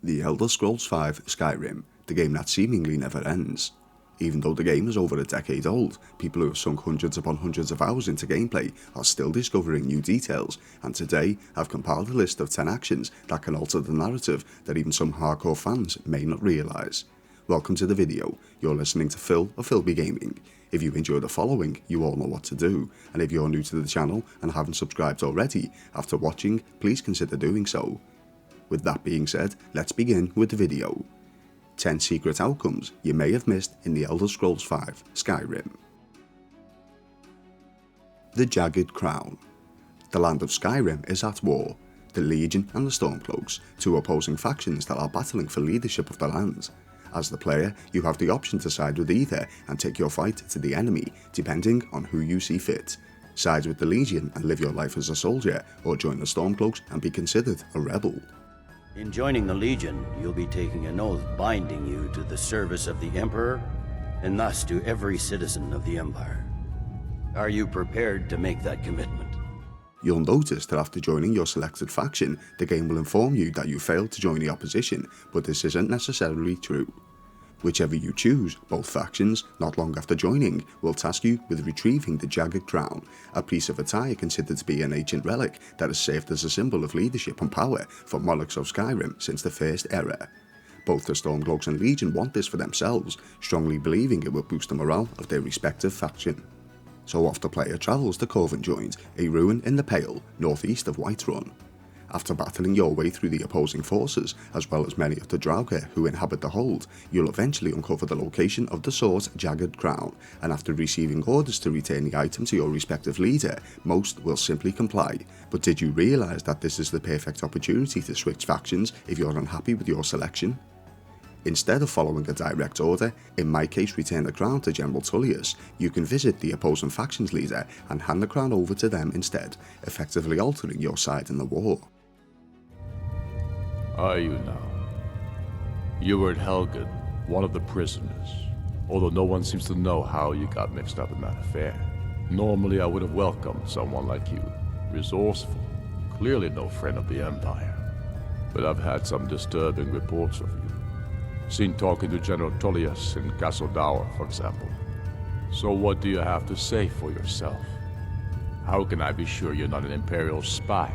The Elder Scrolls V Skyrim, the game that seemingly never ends. Even though the game is over a decade old, people who have sunk hundreds upon hundreds of hours into gameplay are still discovering new details, and today I've compiled a list of 10 actions that can alter the narrative that even some hardcore fans may not realise. Welcome to the video. You're listening to Phil of Philby Gaming. If you enjoy the following, you all know what to do, and if you're new to the channel and haven't subscribed already, after watching, please consider doing so. With that being said, let's begin with the video. 10 secret outcomes you may have missed in the Elder Scrolls V Skyrim. The Jagged Crown. The land of Skyrim is at war. The Legion and the Stormcloaks, two opposing factions that are battling for leadership of the land. As the player, you have the option to side with either and take your fight to the enemy, depending on who you see fit. Side with the Legion and live your life as a soldier, or join the Stormcloaks and be considered a rebel. In joining the Legion, you'll be taking an oath binding you to the service of the Emperor, and thus to every citizen of the Empire. Are you prepared to make that commitment? You'll notice that after joining your selected faction, the game will inform you that you failed to join the opposition, but this isn't necessarily true. Whichever you choose, both factions, not long after joining, will task you with retrieving the Jagged Crown, a piece of attire considered to be an ancient relic that has served as a symbol of leadership and power for monarchs of Skyrim since the First Era. Both the Stormcloaks and Legion want this for themselves, strongly believing it will boost the morale of their respective faction. So off the player travels to Cowering Joint, a ruin in the Pale, northeast of Whiterun. After battling your way through the opposing forces, as well as many of the Draugr who inhabit the hold, you'll eventually uncover the location of the sword's Jagged Crown, and after receiving orders to return the item to your respective leader, most will simply comply. But did you realise that this is the perfect opportunity to switch factions if you're unhappy with your selection? Instead of following a direct order, in my case return the crown to General Tullius, you can visit the opposing faction's leader and hand the crown over to them instead, effectively altering your side in the war. Are you now? You were at Helgen, one of the prisoners, although no one seems to know how you got mixed up in that affair. Normally I would have welcomed someone like you, resourceful, clearly no friend of the Empire. But I've had some disturbing reports of you. Seen talking to General Tullius in Castle Dower, for example. So what do you have to say for yourself? How can I be sure you're not an Imperial spy?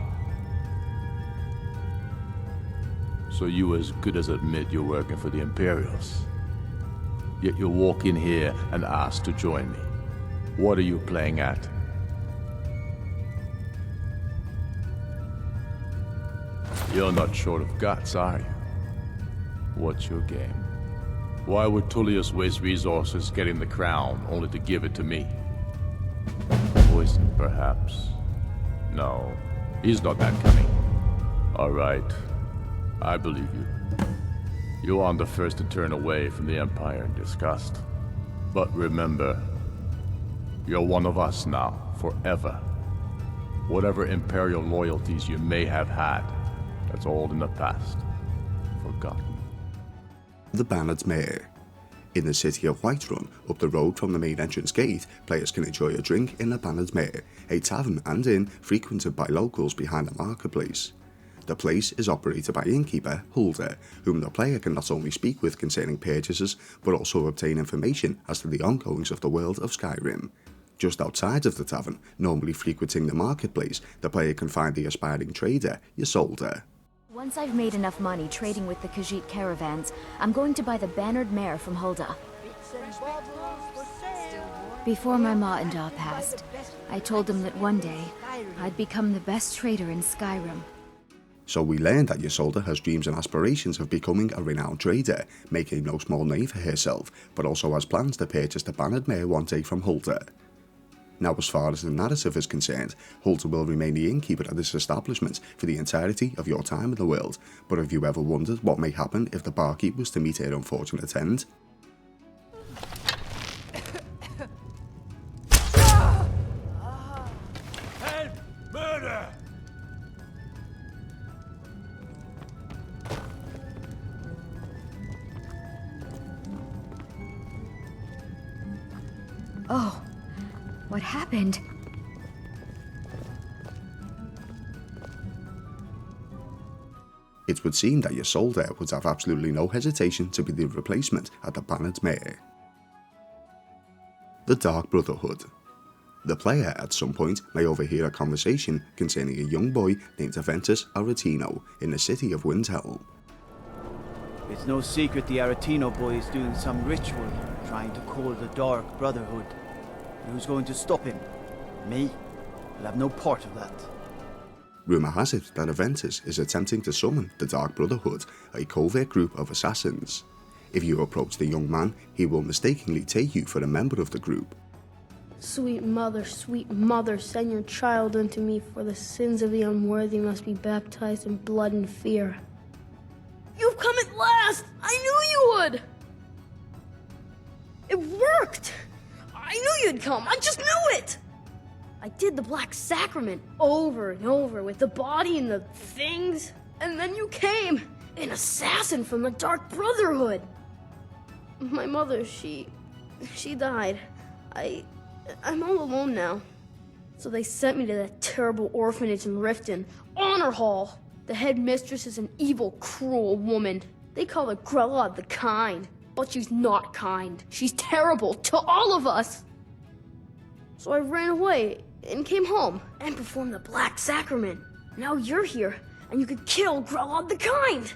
So you as good as admit you're working for the Imperials. Yet you walk in here and ask to join me. What are you playing at? You're not short of guts, are you? What's your game? Why would Tullius waste resources getting the crown only to give it to me? Poison, perhaps? No, he's not that cunning. All right. I believe you. You aren't the first to turn away from the Empire in disgust. But remember, you're one of us now, forever. Whatever Imperial loyalties you may have had, that's all in the past. Forgotten. The Bannered Mare. In the city of Whiterun, up the road from the main entrance gate, players can enjoy a drink in the Bannered Mare, a tavern and inn frequented by locals behind the marketplace. The place is operated by innkeeper Hulda, whom the player can not only speak with concerning purchases, but also obtain information as to the ongoings of the world of Skyrim. Just outside of the tavern, normally frequenting the marketplace, the player can find the aspiring trader, Ysolda. Once I've made enough money trading with the Khajiit caravans, I'm going to buy the Bannered Mare from Hulda. Before my ma and Da passed, I told them that one day, I'd become the best trader in Skyrim. So we learn that Ysolda has dreams and aspirations of becoming a renowned trader, making no small name for herself, but also has plans to purchase the Bannered Mare one day from Hulda. Now as far as the narrative is concerned, Hulda will remain the innkeeper at this establishment for the entirety of your time in the world, but have you ever wondered what may happen if the barkeep was to meet her unfortunate end? Help! Murder! Oh, what happened? It it would seem that your soldier would have absolutely no hesitation to be the replacement at the Bannered Mare. The Dark Brotherhood. The player at some point may overhear a conversation concerning a young boy named Aventus Aretino in the city of Windhelm. It's no secret the Aretino boy is doing some ritual, trying to call the Dark Brotherhood. Who's going to stop him? Me? I'll have no part of that. Rumour has it that Aventus is attempting to summon the Dark Brotherhood, a covert group of assassins. If you approach the young man, he will mistakenly take you for a member of the group. Sweet mother, send your child unto me, for the sins of the unworthy must be baptized in blood and fear. You've come at last! I knew you would! It worked! I knew you'd come, I just knew it! I did the Black Sacrament over and over with the body and the things, and then you came, an assassin from the Dark Brotherhood. My mother, she died. I'm all alone now. So they sent me to that terrible orphanage in Riften, Honor Hall. The head mistress is an evil, cruel woman. They call her Grella the Kind, but she's not kind. She's terrible to all of us. So I ran away and came home and performed the Black Sacrament. Now you're here, and you could kill Grella the Kind.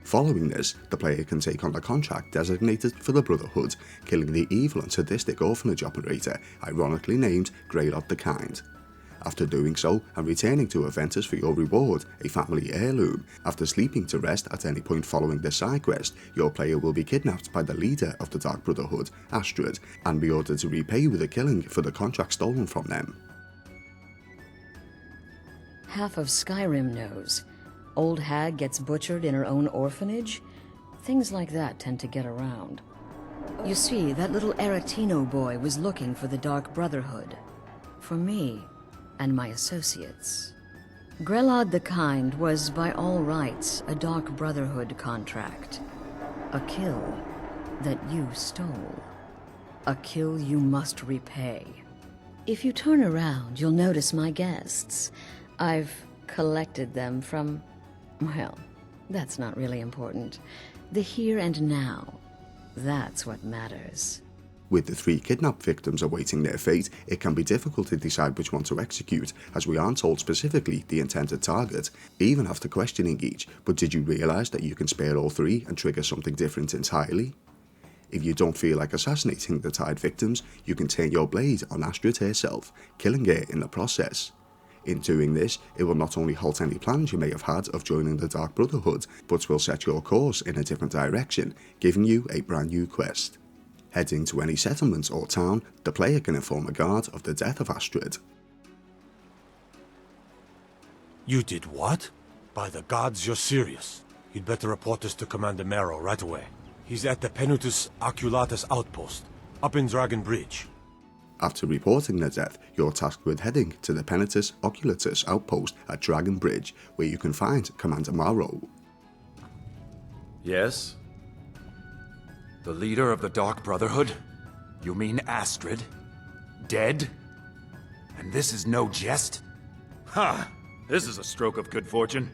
Following this, the player can take on the contract designated for the Brotherhood, killing the evil and sadistic orphanage operator, ironically named Greylot the Kind. After doing so, and returning to Aventus for your reward, a family heirloom, after sleeping to rest at any point following this side quest, your player will be kidnapped by the leader of the Dark Brotherhood, Astrid, and be ordered to repay with a killing for the contract stolen from them. Half of Skyrim knows. Old hag gets butchered in her own orphanage? Things like that tend to get around. You see, that little Aretino boy was looking for the Dark Brotherhood. For me, and my associates. Grelod the Kind was, by all rights, a Dark Brotherhood contract. A kill that you stole. A kill you must repay. If you turn around, you'll notice my guests. I've collected them from... well, that's not really important. The here and now. That's what matters. With the 3 kidnapped victims awaiting their fate, it can be difficult to decide which one to execute, as we aren't told specifically the intended target, even after questioning each. But did you realise that you can spare all 3 and trigger something different entirely? If you don't feel like assassinating the tied victims, you can turn your blade on Astrid herself, killing her in the process. In doing this, it will not only halt any plans you may have had of joining the Dark Brotherhood, but will set your course in a different direction, giving you a brand new quest. Heading to any settlement or town, the player can inform a guard of the death of Astrid. You did what? By the gods, you're serious. You'd better report this to Commander Mero right away. He's at the Penutus Oculatus outpost, up in Dragon Bridge. After reporting the death, you're tasked with heading to the Penutus Oculatus outpost at Dragon Bridge, where you can find Commander Mero. Yes? The leader of the Dark Brotherhood? You mean Astrid? Dead? And this is no jest? Ha! This is a stroke of good fortune.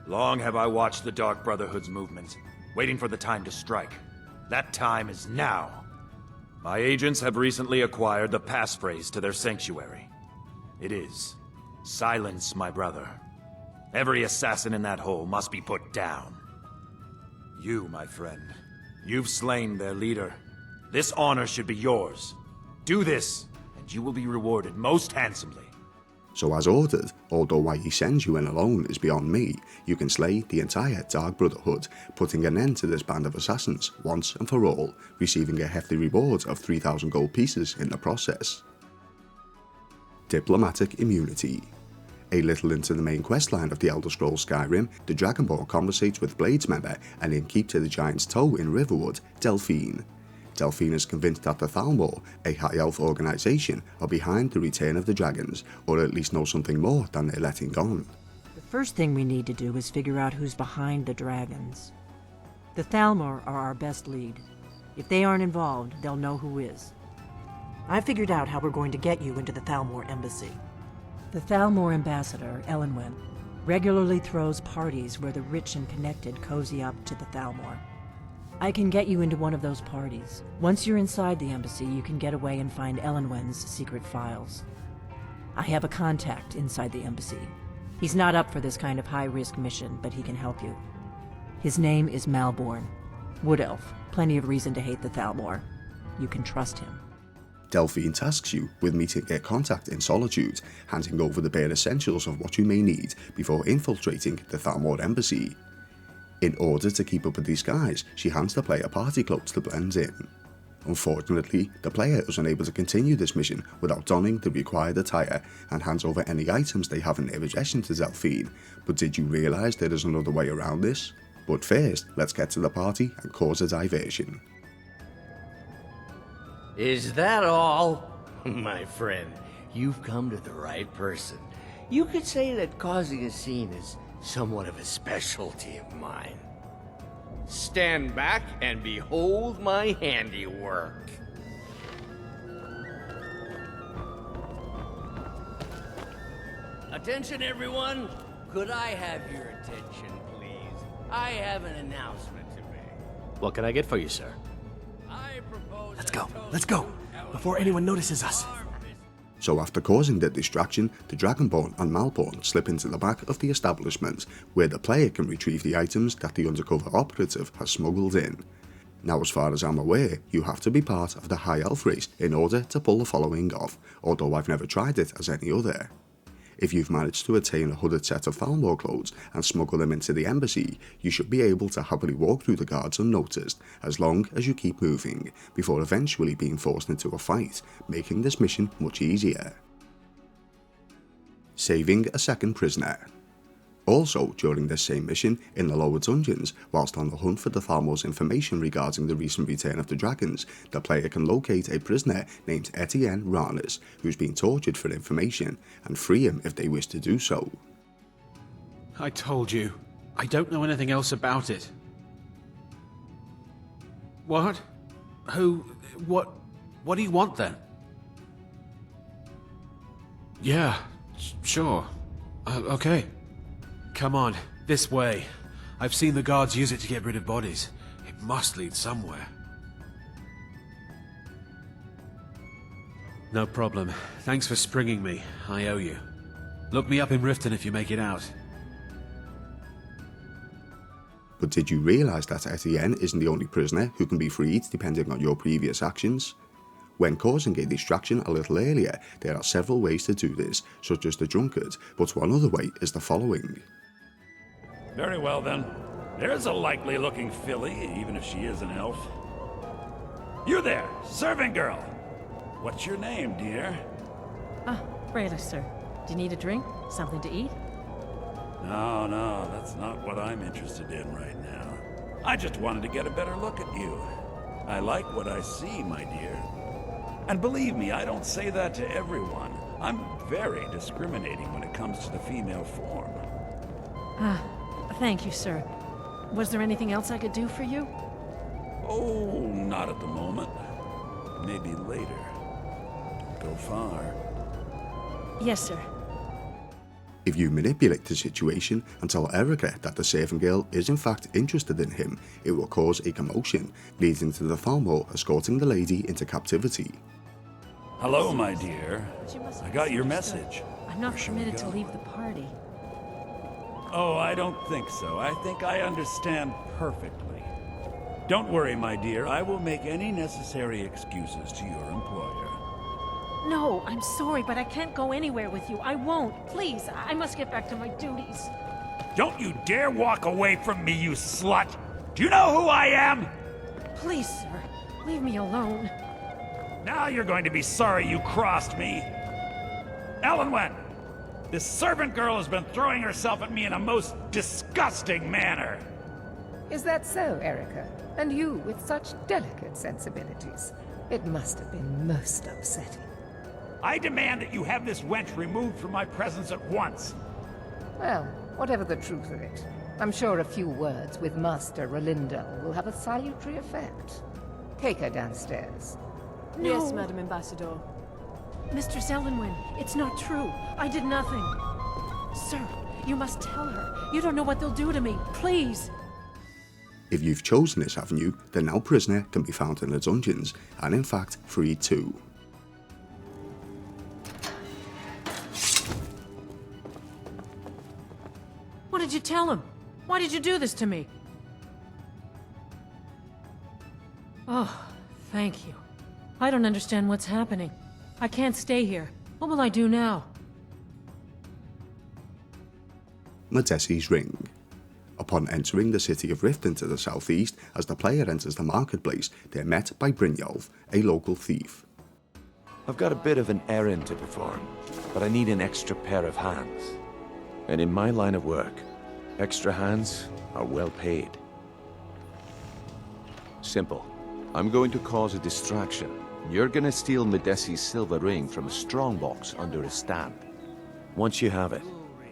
Long have I watched the Dark Brotherhood's movement, waiting for the time to strike. That time is now. My agents have recently acquired the passphrase to their sanctuary. It is, "Silence, my brother. Every assassin in that hole must be put down." You, my friend, you've slain their leader. This honor should be yours. Do this, and you will be rewarded most handsomely. So as ordered, although why he sends you in alone is beyond me, you can slay the entire Dark Brotherhood, putting an end to this band of assassins once and for all, receiving a hefty reward of 3,000 gold pieces in the process. Diplomatic Immunity. A little into the main questline of the Elder Scrolls Skyrim, the Dragonborn conversates with Blades member and innkeep to the Giant's Toe in Riverwood, Delphine. Delphine is convinced that the Thalmor, a High Elf organisation, are behind the return of the dragons, or at least know something more than they're letting on. The first thing we need to do is figure out who's behind the dragons. The Thalmor are our best lead. If they aren't involved, they'll know who is. I figured out how we're going to get you into the Thalmor embassy. The Thalmor ambassador, Elenwen, Regularly throws parties where the rich and connected cozy up to the Thalmor. I can get you into one of those parties. Once you're inside the embassy, you can get away and find Elenwen's secret files. I have a contact inside the embassy. He's not up for this kind of high-risk mission, but he can help you. His name is Malborn. Wood Elf. Plenty of reason to hate the Thalmor. You can trust him. Delphine tasks you with meeting a contact in Solitude, handing over the bare essentials of what you may need before infiltrating the Thalmor embassy. In order to keep up a disguise, she hands the player party clothes to blend in. Unfortunately, the player is unable to continue this mission without donning the required attire and hands over any items they have in their possession to Delphine. But did you realise there is another way around this? But first, let's get to the party and cause a diversion. Is that all? My friend, you've come to the right person. You could say that causing a scene is somewhat of a specialty of mine. Stand back and behold my handiwork. Attention, everyone! Could I have your attention, please? I have an announcement to make. What can I get for you, sir? Let's go, before anyone notices us. So after causing the distraction, the Dragonborn and Malborn slip into the back of the establishment, where the player can retrieve the items that the undercover operative has smuggled in. Now, as far as I'm aware, you have to be part of the High Elf race in order to pull the following off, although I've never tried it as any other. If you've managed to attain a hooded set of Thalmor clothes and smuggle them into the embassy, you should be able to happily walk through the guards unnoticed, as long as you keep moving, before eventually being forced into a fight, making this mission much easier. Saving a second prisoner. Also, during this same mission, in the lower dungeons, whilst on the hunt for the Thalmor's information regarding the recent return of the dragons, the player can locate a prisoner named Etienne Ranis, who's been tortured for information, and free him if they wish to do so. I told you, I don't know anything else about it. What? Who? What do you want then? Yeah, sure. Okay. Come on, this way. I've seen the guards use it to get rid of bodies. It must lead somewhere. No problem. Thanks for springing me. I owe you. Look me up in Riften if you make it out. But did you realise that Etienne isn't the only prisoner who can be freed depending on your previous actions? When causing a distraction a little earlier, there are several ways to do this, such as the drunkard, but one other way is the following. Very well then. There's a likely looking filly, even if she is an elf. You there, servant girl! What's your name, dear? Rayla, sir. Do you need a drink? Something to eat? No, that's not what I'm interested in right now. I just wanted to get a better look at you. I like what I see, my dear. And believe me, I don't say that to everyone. I'm very discriminating when it comes to the female form. Thank you, sir. Was there anything else I could do for you? Oh, not at the moment. Maybe later. Don't go far. Yes, sir. If you manipulate the situation and tell Erica that the servant girl is in fact interested in him, it will cause a commotion, leading to the Thalmor escorting the lady into captivity. Hello, my dear. I got your message. I'm not permitted to leave the party. Oh, I don't think so. I think I understand perfectly. Don't worry, my dear. I will make any necessary excuses to your employer. No, I'm sorry, but I can't go anywhere with you. I won't. Please, I must get back to my duties. Don't you dare walk away from me, you slut! Do you know who I am? Please, sir. Leave me alone. Now you're going to be sorry you crossed me. Elenwen! This servant girl has been throwing herself at me in a most disgusting manner. Is that so, Erica? And you with such delicate sensibilities. It must have been most upsetting. I demand that you have this wench removed from my presence at once. Well, whatever the truth of it, I'm sure a few words with Master Rolindel will have a salutary effect. Take her downstairs. No. Yes, Madam Ambassador. Mr. Elenwen, it's not true. I did nothing. Sir, You must tell her. You don't know what they'll do to me. Please. If you've chosen this avenue, the now prisoner can be found in the dungeons, and in fact freed too. What did you tell him? Why did you do this to me? Oh, thank you. I don't understand what's happening. I can't stay here. What will I do now? Modesi's Ring. Upon entering the city of Riften to the southeast, as the player enters the marketplace, they're met by Brynjolf, a local thief. I've got a bit of an errand to perform, but I need an extra pair of hands. And in my line of work, extra hands are well paid. Simple. I'm going to cause a distraction. You're gonna steal Modesi's silver ring from a strongbox under his stand. Once you have it,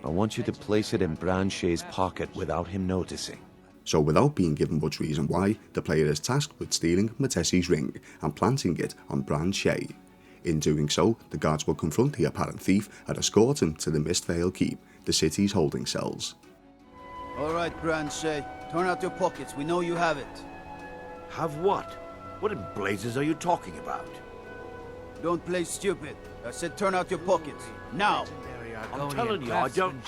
I want you to place it in Branche's pocket without him noticing. So without being given much reason why, the player is tasked with stealing Modesi's ring and planting it on Branche. In doing so, the guards will confront the apparent thief and escort him to the Mistvale Keep, the city's holding cells. Alright, Branche, turn out your pockets, we know you have it. Have what? What in blazes are you talking about? Don't play stupid. I said turn out your pockets. Now! I'm telling you, I don't...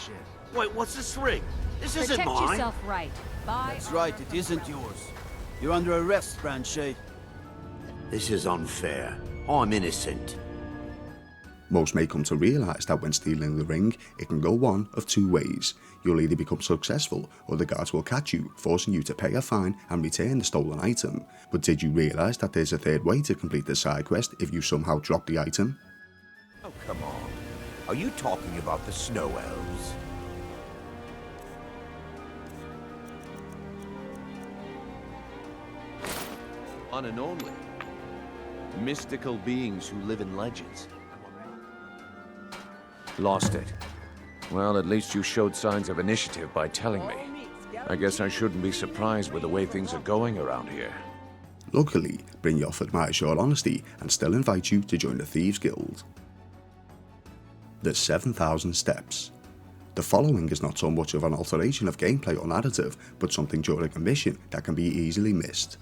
Wait, what's this ring? This isn't mine! Protect yourself right. That's right, it isn't yours. You're under arrest, Branche. This is unfair. I'm innocent. Most may come to realise that when stealing the ring, it can go one of two ways. You'll either become successful, or the guards will catch you, forcing you to pay a fine and return the stolen item. But did you realise that there's a third way to complete the side quest if you somehow drop the item? Oh, come on. Are you talking about the Snow Elves? One and only. Mystical beings who live in legends. Lost it. Well, at least you showed signs of initiative by telling me. I guess I shouldn't be surprised with the way things are going around here. Luckily, Brynjolf admires your honesty and still invites you to join the Thieves Guild. The 7,000 Steps. The following is not so much of an alteration of gameplay or narrative, but something during a mission that can be easily missed.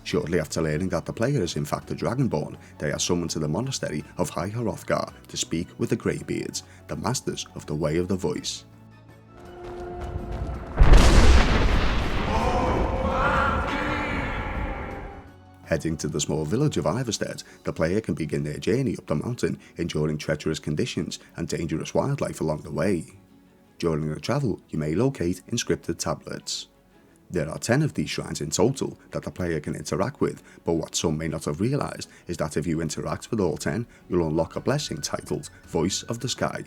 Shortly after learning that the player is in fact a Dragonborn, they are summoned to the monastery of High Hrothgar to speak with the Greybeards, the masters of the Way of the Voice. Heading to the small village of Iverstead, the player can begin their journey up the mountain, enduring treacherous conditions and dangerous wildlife along the way. During the travel, you may locate inscripted tablets. There are 10 of these shrines in total that the player can interact with, but what some may not have realised is that if you interact with all 10, you'll unlock a blessing titled Voice of the Sky.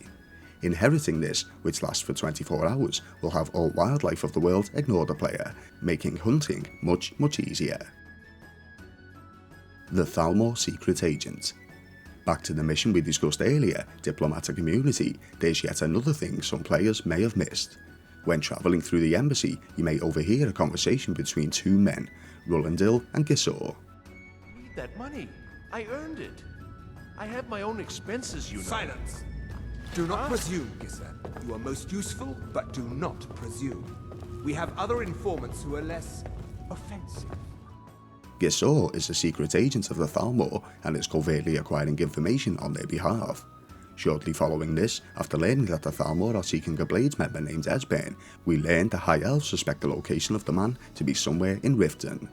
Inheriting this, which lasts for 24 hours, will have all wildlife of the world ignore the player, making hunting much easier. The Thalmor Secret Agent. Back to the mission we discussed earlier, Diplomatic Immunity, there's yet another thing some players may have missed. When travelling through the embassy, you may overhear a conversation between two men, Rullendil and Gisor. Need that money. I earned it. I have my own expenses, you know. Silence! Do not presume, Gisor. You are most useful, but do not presume. We have other informants who are less offensive. Gisor is a secret agent of the Thalmor and is covertly acquiring information on their behalf. Shortly following this, after learning that the Thalmor are seeking a Blades member named Esbern, we learn the High Elves suspect the location of the man to be somewhere in Riften.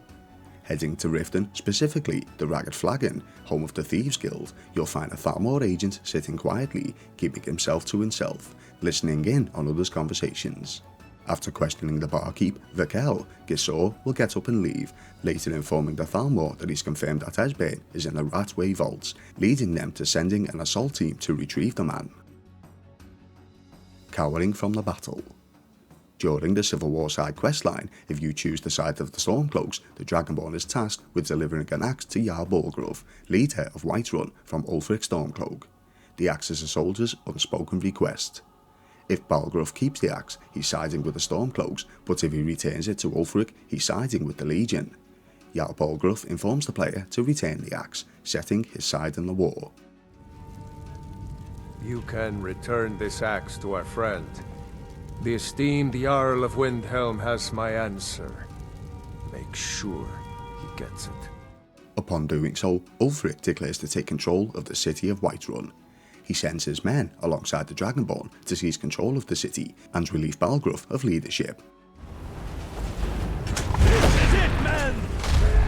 Heading to Riften, specifically the Ragged Flagon, home of the Thieves Guild, you'll find a Thalmor agent sitting quietly, keeping himself to himself, listening in on others' conversations. After questioning the barkeep, Vikel, Gisor will get up and leave, later informing the Thalmor that he's confirmed that Esbern is in the Ratway vaults, leading them to sending an assault team to retrieve the man. Cowering from the battle. During the Civil War side questline, if you choose the side of the Stormcloaks, the Dragonborn is tasked with delivering an axe to Jarl Borgrove, leader of Whiterun from Ulfric Stormcloak. The axe is a soldier's unspoken request. If Balgruuf keeps the axe, he's siding with the Stormcloaks, but if he returns it to Ulfric, he's siding with the Legion. Jarl Balgruuf informs the player to return the axe, setting his side in the war. You can return this axe to our friend. The esteemed Jarl of Windhelm has my answer. Make sure he gets it. Upon doing so, Ulfric declares to take control of the city of Whiterun. He sends his men alongside the Dragonborn to seize control of the city and relieve Balgruuf of leadership. This is it, men!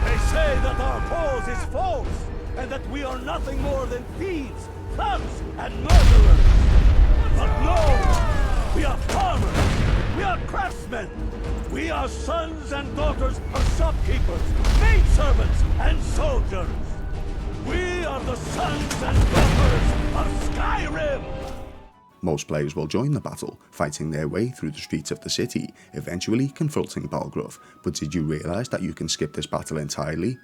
They say that our cause is false, and that we are nothing more than thieves, thugs, and murderers. But no! We are farmers! We are craftsmen! We are sons and daughters of shopkeepers, maidservants, and soldiers! We are the sons and daughters of Skyrim! Most players will join the battle, fighting their way through the streets of the city, eventually confronting Balgruuf. But did you realise that you can skip this battle entirely?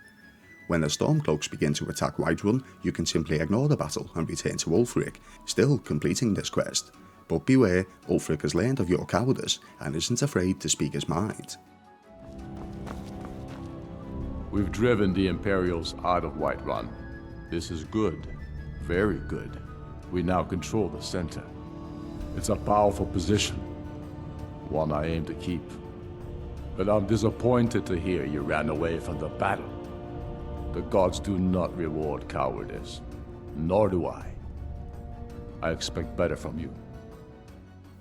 When the Stormcloaks begin to attack Whiterun, you can simply ignore the battle and return to Ulfric, still completing this quest. But beware, Ulfric has learned of your cowardice and isn't afraid to speak his mind. We've driven the Imperials out of Whiterun. This is good. Very good. We now control the center. It's a powerful position. One I aim to keep. But I'm disappointed to hear you ran away from the battle. The gods do not reward cowardice. Nor do I. I expect better from you.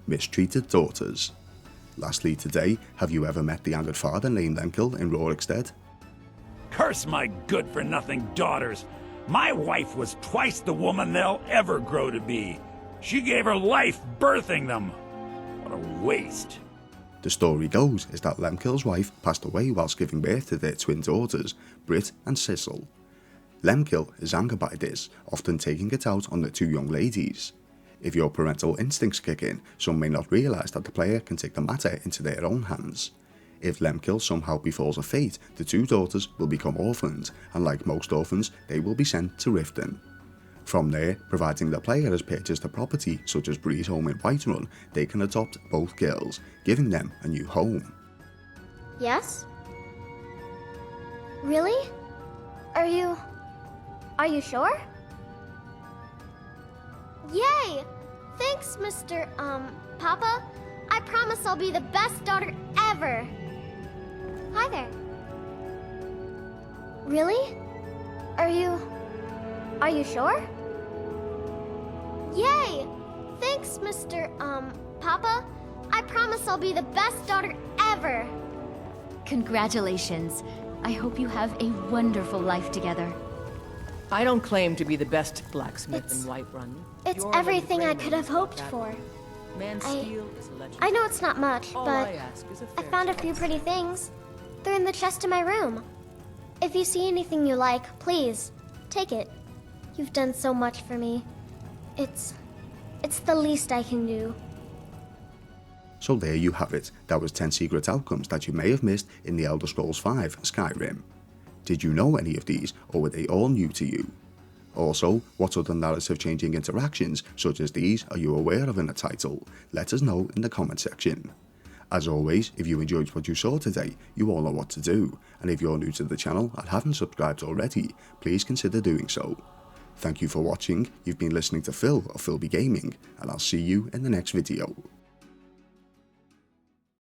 Mistreated Daughters. Lastly today, have you ever met the angered father named Lemkil in Rorikstead? Curse my good-for-nothing daughters! My wife was twice the woman they'll ever grow to be. She gave her life birthing them. What a waste. The story goes is that Lemkil's wife passed away whilst giving birth to their twin daughters, Brit and Sissel. Lemkil is angered by this, often taking it out on the two young ladies. If your parental instincts kick in, some may not realise that the player can take the matter into their own hands. If Lemkil somehow befalls a fate, the two daughters will become orphaned, and like most orphans, they will be sent to Riften. From there, providing the player has purchased a property such as Bree's home in Whiterun, they can adopt both girls, giving them a new home. Yes? Really? Are you sure? Yay! Thanks, Mr. Papa. I promise I'll be the best daughter ever. Hi there. Really? Are you sure? Yay! Thanks, Mr. Papa. I promise I'll be the best daughter ever. Congratulations. I hope you have a wonderful life together. I don't claim to be the best blacksmith in Whiterun. It's everything I could have hoped for. I know it's not much, but I found a few pretty things. They're in the chest in my room. If you see anything you like, please, take it. You've done so much for me. It's the least I can do. So there you have it. That was 10 secret outcomes that you may have missed in the Elder Scrolls V Skyrim. Did you know any of these, or were they all new to you? Also, what other narrative-changing interactions such as these are you aware of in the title? Let us know in the comment section. As always, if you enjoyed what you saw today, you all know what to do, and if you're new to the channel and haven't subscribed already, please consider doing so. Thank you for watching. You've been listening to Phil of Philby Gaming, and I'll see you in the next video.